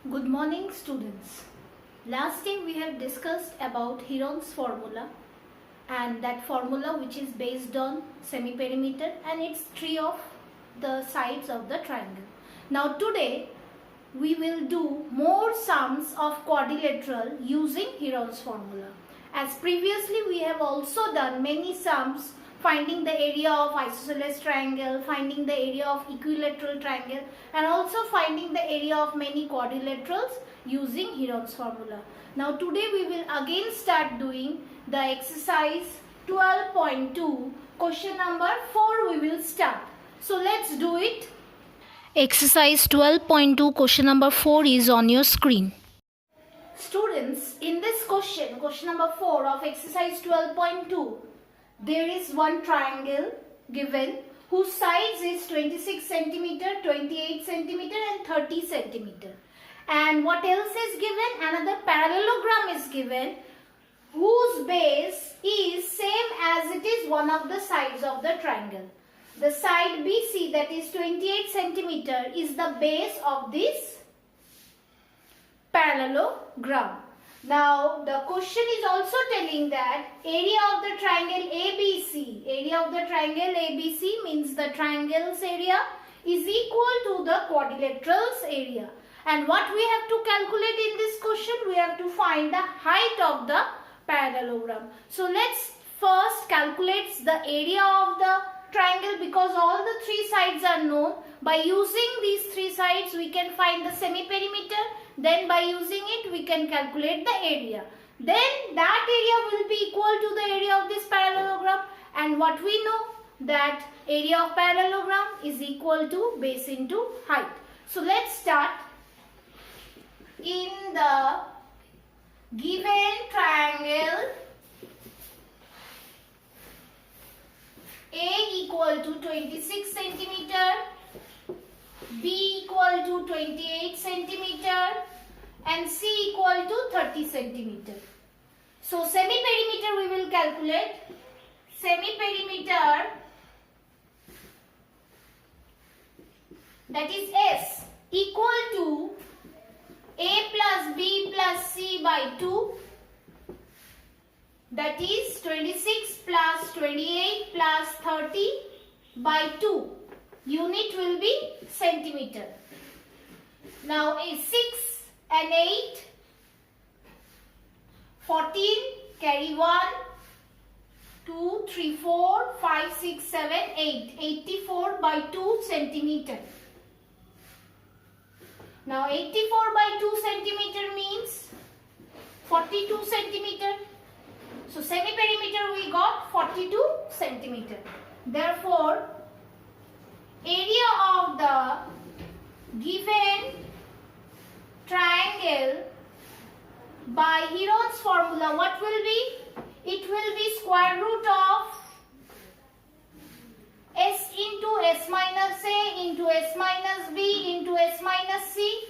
Good morning, students. Last day we have discussed about Heron's formula, and that formula which is based on semi-perimeter and its three of the sides of the triangle. Now today we will do more sums of quadrilateral using Heron's formula. As previously we have also done many sums finding the area of isosceles triangle, finding the area of equilateral triangle, and also finding the area of many quadrilaterals using Heron's formula. Now today we will again start doing the exercise 12.2, question number 4 we will start. So let's do it. Exercise 12.2 question number 4 is on your screen. Students, in this question number 4 of exercise 12.2, there is one triangle given whose sides is 26 centimeter, 28 centimeter and 30 centimeter. And what else is given? Another parallelogram is given whose base is same as it is one of the sides of the triangle. The side BC, that is 28 centimeter, is the base of this parallelogram. Now the question is also telling that area of the triangle ABC, means the triangle's area is equal to the quadrilateral's area. And what we have to calculate in this question? We have to find the height of the parallelogram. So let's first calculate the area of the triangle, because all the three sides are known. By using these three sides we can find the semi-perimeter. Then by using it we can calculate the area. Then that area will be equal to the area of this parallelogram. And what we know, that area of parallelogram is equal to base into height. So let's start. In the given triangle A equal to 26 centimeter, B equal to 28 centimeter and C equal to 30 centimeter. So semi-perimeter we will calculate. Semi-perimeter, that is S, equal to A plus B plus C by 2, that is 26 plus 28 plus 30 by 2. Unit will be centimeter. Now is 6 and 8, 14, carry 1, 2, 3, 4, 5, 6, 7, 8, 84 by 2 centimeter. Now 84 by 2 centimeter means 42 centimeter. So semi-perimeter we got 42 centimeter. Therefore, area of the given triangle by Heron's formula, what will be? It will be square root of S into S minus A into S minus B into S minus C.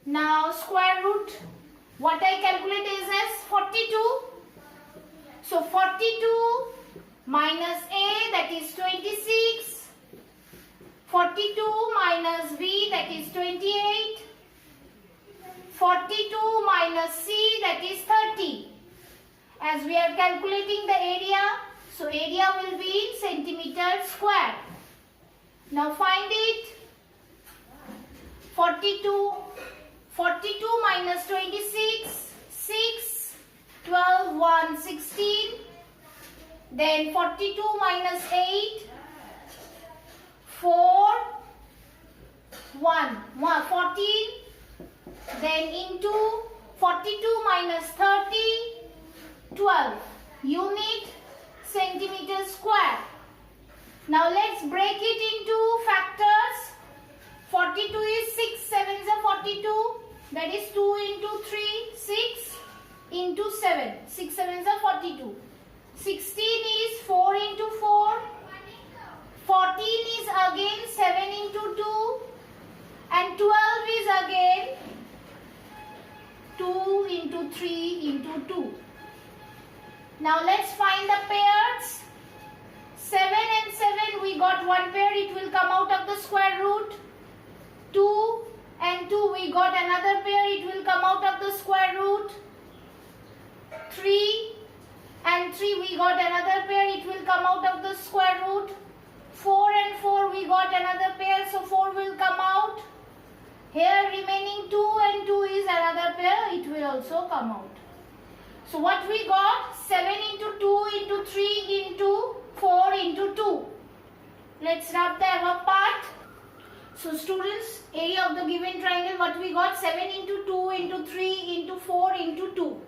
Now square root, what I calculate is as 42. So 42 minus A, that is 26. 42 minus B, that is 28. 42 minus C, that is 30. As we are calculating the area, so area will be in centimeter square. Now find it. 42 minus 26, 6, 12, 1, 16. Then 42 minus 8, 4, 1, 14. Then into 42 minus 30, 12. Unit centimeter square. Now let's break it into factors. 42 is 6 sevens are 42. That is 2 into 3, 6 into 7. 6 sevens are 42. 16 is 4 into 4. 14 is again 7 into 2. And 12 is again 2 into 3 into 2. Now let's find the pairs. 7 and 7 we got one pair, it will come out of the square root. 2 and 2 we got another pair, it will come out of the square root. 3 and 3 we got another pair, it will come out of the square root. 4 and 4 we got another pair, so 4 will come out. Here remaining 2 and 2 is another pair, it will also come out. So what we got? 7 into 2 into 3 into 4 into 2. Let's rub the above part. So students, area of the given triangle, what we got? 7 into 2 into 3 into 4 into 2.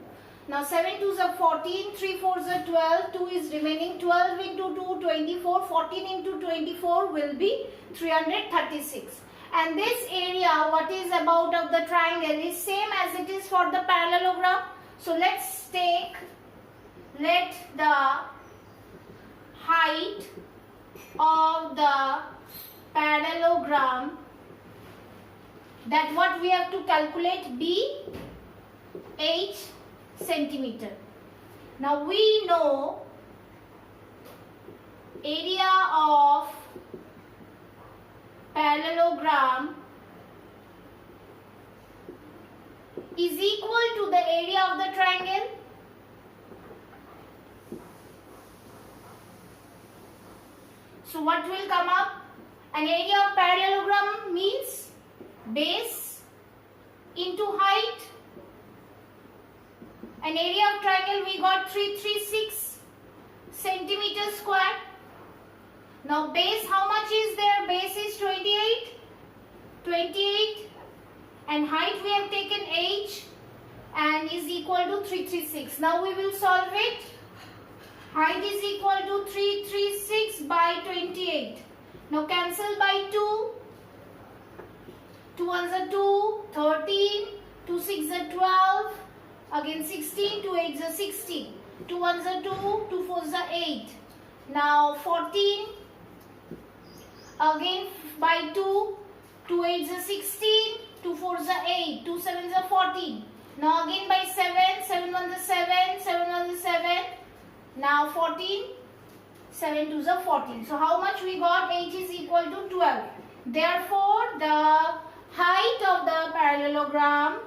Now 7 2s are 14, 3 4s are 12, 2 is remaining, 12 into 2, 24, 14 into 24 will be 336. And this area, what is about of the triangle, is same as it is for the parallelogram. So let's let the height of the parallelogram, that what we have to calculate, be 8 centimeter. Now we know area of parallelogram is equal to the area of the triangle. So what will come up? An area of parallelogram means base into height. An area of triangle we got 336 centimeter square. Now base, how much is there? Base is 28 and height we have taken h and is equal to 336. Now we will solve it. Height is equal to 336 by 28. Now cancel by 2. 2 ones are 2, 13, 2 6 are 12, again 16, 2 8s are 16. 2 ones are 2, 2 4s are 8. Now 14, again by 2, 2 8s are 16, 2 4s are 8, 2 7s are 14. Now again by 7, 7 1s are 7, 7 1s are 7. Now 14, 7 2s are 14. So how much we got? H is equal to 12. Therefore, the height of the parallelogram,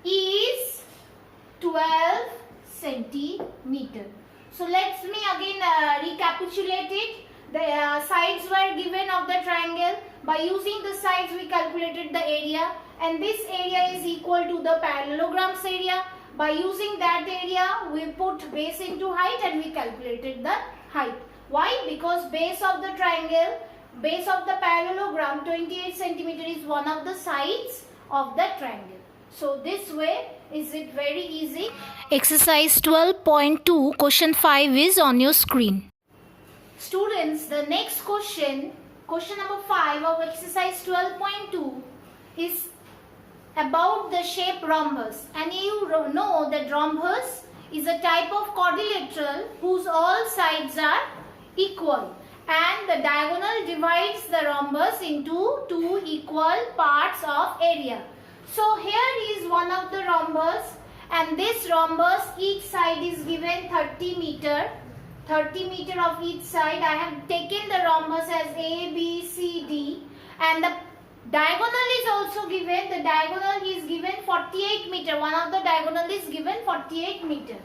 is 12 centimeter. So let me again recapitulate it. The sides were given of the triangle. By using the sides we calculated the area, and this area is equal to the parallelogram's area. By using that area we put base into height and we calculated the height. Why? Because base of the triangle, base of the parallelogram 28 centimeter is one of the sides of the triangle. So this way is it very easy. Exercise 12.2 question 5 is on your screen. Students, the next question number 5 of exercise 12.2 is about the shape rhombus. And you know that rhombus is a type of quadrilateral whose all sides are equal, and the diagonal divides the rhombus into two equal parts of area. So here is one of the rhombus, and this rhombus each side is given 30 meter of each side. I have taken the rhombus as A, B, C, D, and the diagonal is also given. The diagonal is given 48 meter. One of the diagonal is given 48 meter.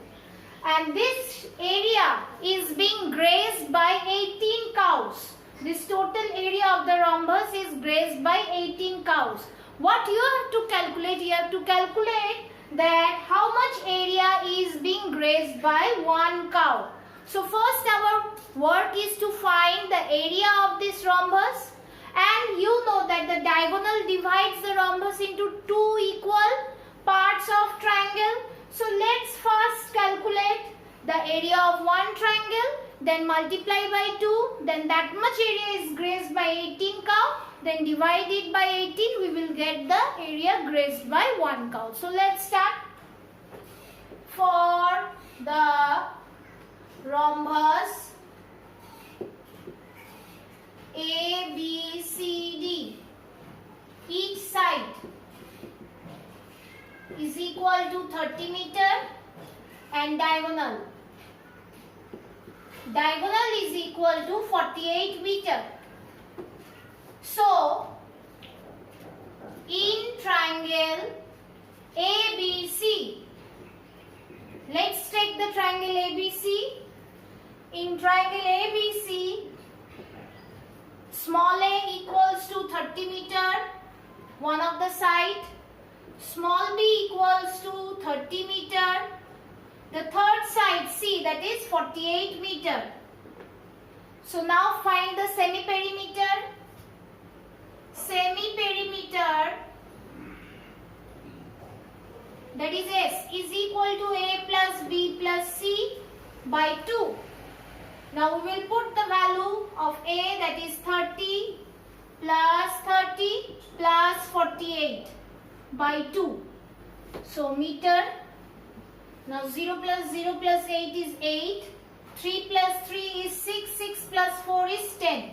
And this area is being grazed by 18 cows. This total area of the rhombus is grazed by 18 cows. What you have to calculate? You have to calculate that how much area is being grazed by one cow. So first our work is to find the area of this rhombus, and you know that the diagonal divides the rhombus into two equal parts of triangle. So let's first calculate the area of one triangle, then multiply by 2, then that much area is grazed by 18 cow, then divide it by 18, we will get the area grazed by one cow. So let's start. For the rhombus A, B, C, D, each side is equal to 30 meter. and diagonal. Diagonal is equal to 48 meter. So, in triangle ABC, let's take the triangle ABC. In triangle ABC, small a equals to 30 meter, one of the side. Small b equals to 30 meter. The third side, C, that is 48 meter. So now find the semi-perimeter. Semi-perimeter, that is S, is equal to A plus B plus C by 2. Now we will put the value of A, that is 30 plus 48 by 2. So meter. Now 0 plus 0 plus 8 is 8. 3 plus 3 is 6. 6 plus 4 is 10.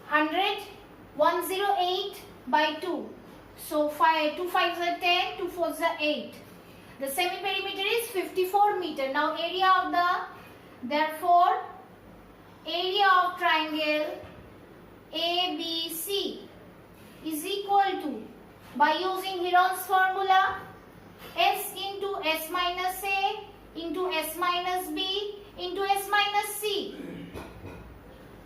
100. 108 by 2. So 2 5s are 10. 2 4s are 8. The semi-perimeter is 54 meter. Now therefore area of triangle ABC is equal to, by using Heron's formula, S into S minus A into S minus B into S minus C.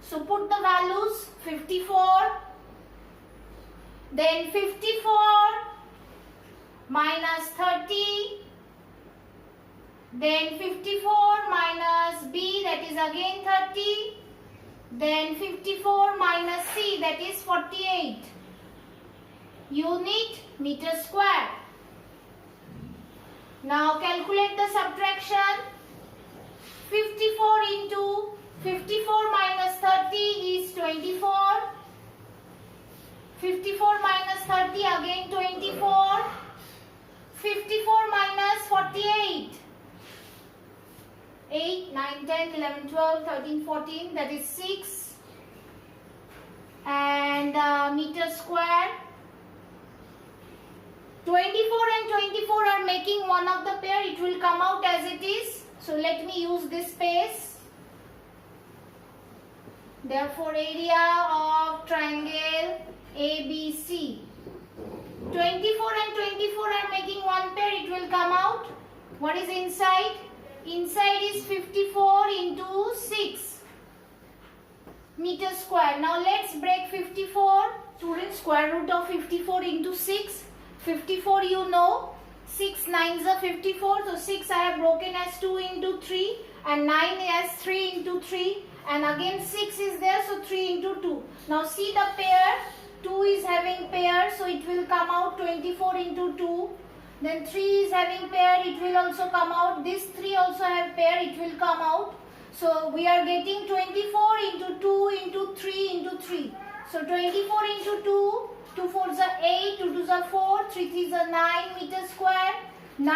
So put the values 54, then 54 minus 30, then 54 minus B, that is again 30, then 54 minus C, that is 48. Unit meter square. Now calculate the subtraction. 54 into 54 minus 30 is 24. 54 minus 30 again 24. 54 minus 48. 8, 9, 10, 11, 12, 13, 14, that is 6. And meter square. 24 and 24 are making one of the pair. It will come out as it is. So let me use this space. Therefore area of triangle ABC. 24 and 24 are making one pair. It will come out. What is inside? Inside is 54 into 6 meter square. Now let's break 54. Students, square root of 54 into 6. 54 you know. 6 9s are 54. So 6 I have broken as 2 into 3. And 9 as 3 into 3. And again 6 is there. So 3 into 2. Now see the pair. 2 is having pair. So it will come out 24 into 2. Then 3 is having pair, it will also come out. This 3 also have pair, it will come out. So we are getting 24 into 2 into 3 into 3. So 24 into 2, 2 4s are 8, 2 2s are 4, 3 3s are 9 meter square. 9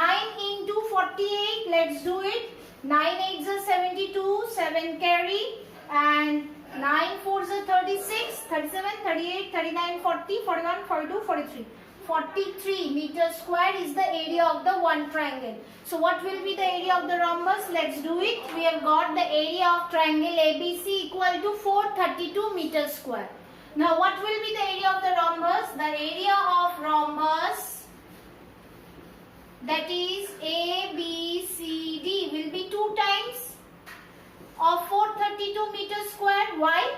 into 48, let's do it. 9 8s are 72, 7 carry. And 9 4s are 36, 37, 38, 39, 40, 41, 42, 43. 43 meter square is the area of the one triangle. So what will be the area of the rhombus? Let's do it. We have got the area of triangle ABC equal to 432 meter square. Now what will be the area of the rhombus? The area of rhombus, that is ABCD, will be 2 times of 432 meter square. Why?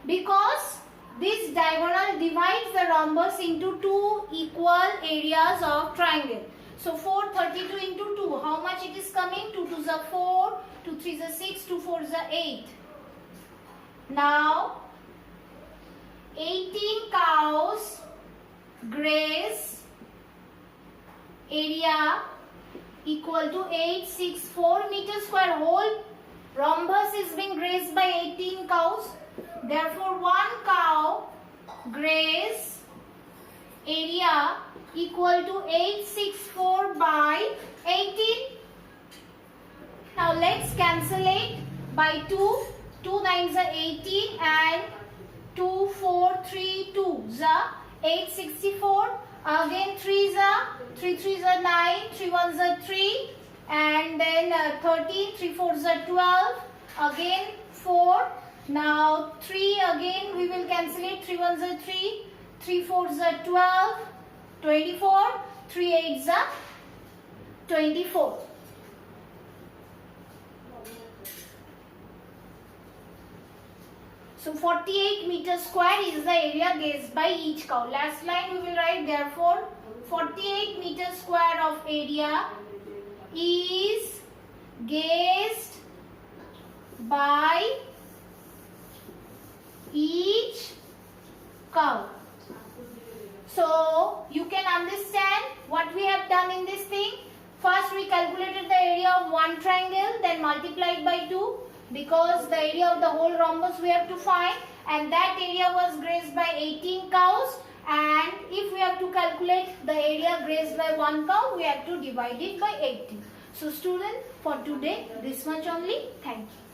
Because this diagonal divides the rhombus into 2 equal areas of triangle. So 432 into 2, how much it is coming? 2 2s are 4, 2 3s are 6, 2 4s are 8. Now 18 cows graze, area equal to 864 meter square. Whole rhombus is being grazed by 18 cows. Therefore, 1 cow graze area equal to 864 by 18. Now let's cancel it by 2. 2 9s are 18 and 2 4 3 2s are 864. Again 3s are 3 3s are 9, 3 1s are 3, and then 13, 3 4s are 12, again 4. Now 3 again we will cancel it, 3 1s are 3, 3 4s are 12, 24, 3 8s are 24. So 48 meters square is the area gauged by each cow. Last line we will write, therefore 48 meters square of area is gauged by each cow. So you can understand what we have done in this thing. First we calculated the area of one triangle, then multiplied by 2, because the area of the whole rhombus we have to find, and that area was grazed by 18 cows, and if we have to calculate the area grazed by one cow, we have to divide it by 18. So student, for today this much only. Thank you.